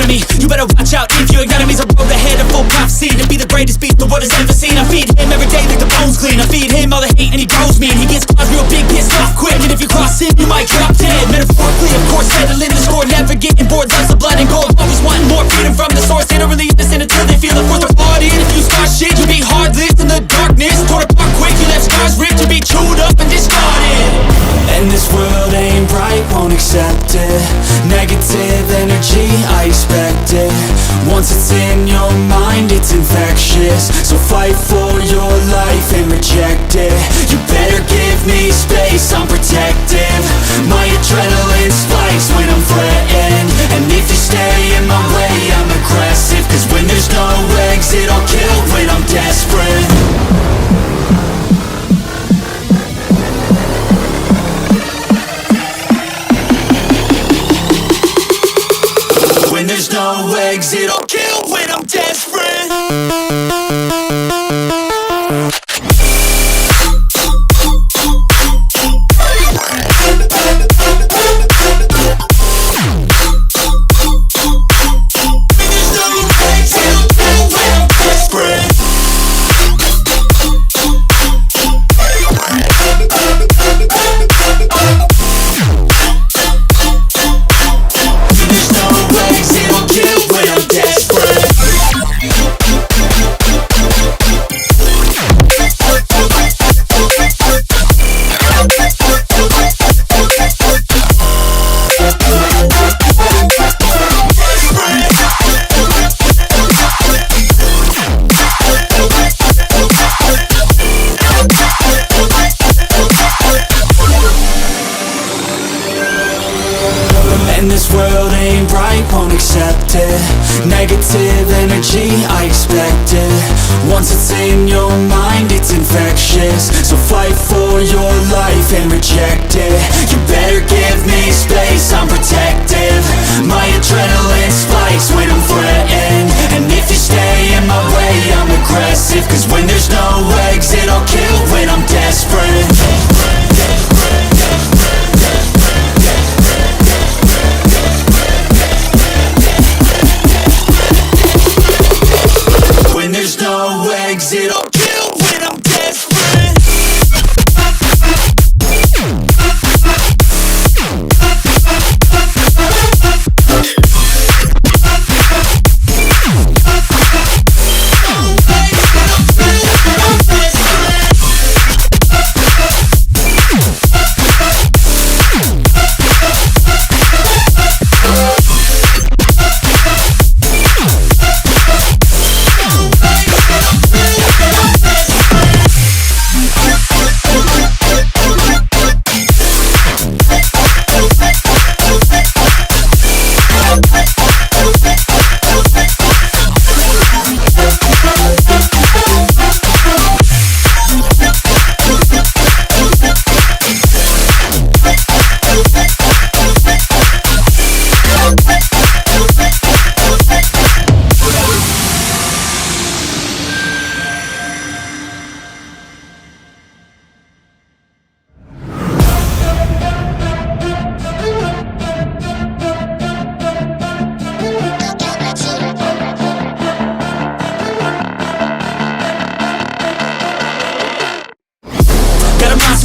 of me. You better watch out if your enemy's a road ahead of full prophecy to be the greatest beast the world has ever seen. I feed him every day like the bones clean. I feed him all the hate and he grows me, and he gets claws real big, pissed off quick. And if you cross him, you might drop dead. Metaphorically, of course, settling the score, never getting bored. Loves the blood and gold, always wanting more freedom from the source. They don't really listen until they feel it for the party. And if you start shit, you be heartless in the darkness. Torn apart quick, you left scars ripped, you be chewed up and discarded. And this world ain't right, won't accept it. Negative energy, I expect it. Once it's in your mind, it's infectious. So fight for your life and reject it. You better give me space, I'm protective. My adrenaline spikes when I'm threatened. And if you stay in my way, I'm aggressive. Cause when there's no exit, I'll kill when I'm desperate. When there's no exit, I'll kill when I'm desperate. And this world ain't right, won't accept it. Negative energy, I expect it. Once it's in your mind, it's infectious. So fight for your life and reject it. You better give me space, I'm protective. My adrenaline spikes when I'm threatened. And if you stay in my way, I'm aggressive. Cause when there's no exit, I'll kill when I'm desperate. When there's no exit, I'll kill when I'm desperate.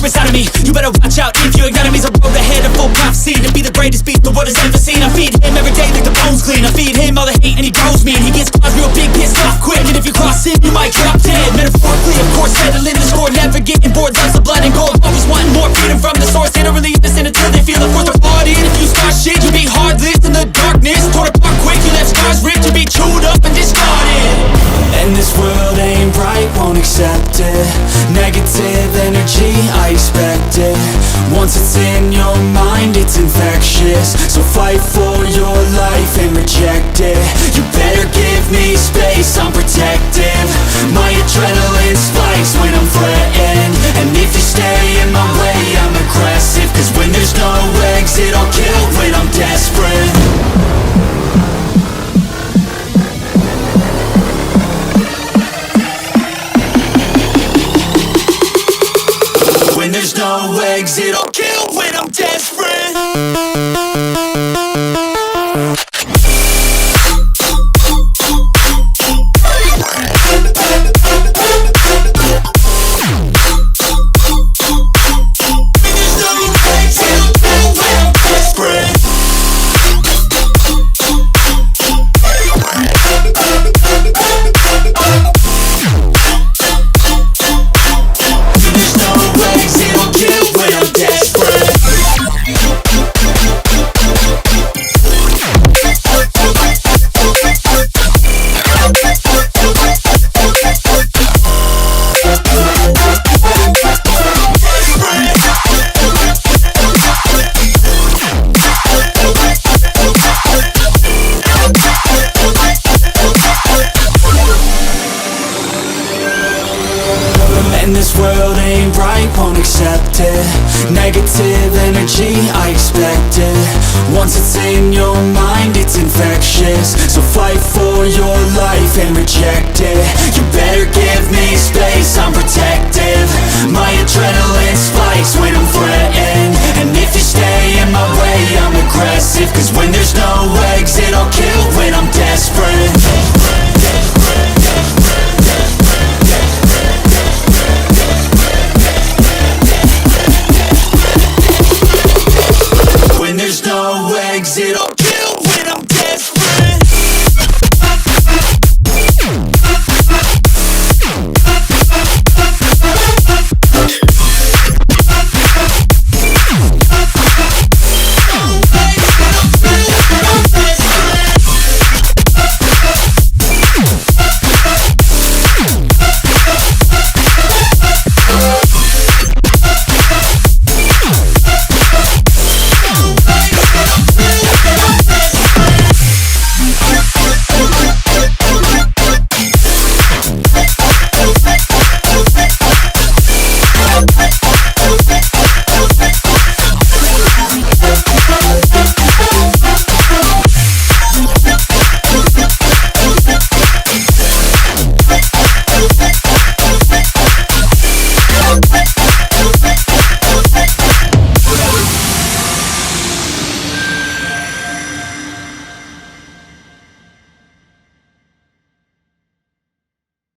Inside of me, you better watch out if your enemy's a road ahead of full prophecy to be the greatest beast the world has ever seen. I feed him every day like the bones clean. I feed him all the hate and he grows me, and he gets claws real big, pissed off quick. And if you cross him, you might drop dead. Metaphorically, of course, settling the score, never getting bored. Loves the blood and gold, always wanting more freedom from the source. They don't really listen until they feel it for the party. And if you start shit, you be heartless in the darkness. Torn apart quick, you left scars ripped, you be chewed up and discarded. And this world ain't right, won't accept it. Negative energy, I expect it. Once it's in your mind, it's infectious. So fight for your life and reject it. You better give me space, I'm protective. My adrenaline spikes when I'm threatened. And if you stay in my way, I'm aggressive. Cause when there's no exit, I'll kill when I'm desperate. When there's no exit, I'll kill when I'm desperate. actions. So fight for your life and reject it. You better give me space, I'm protective. My address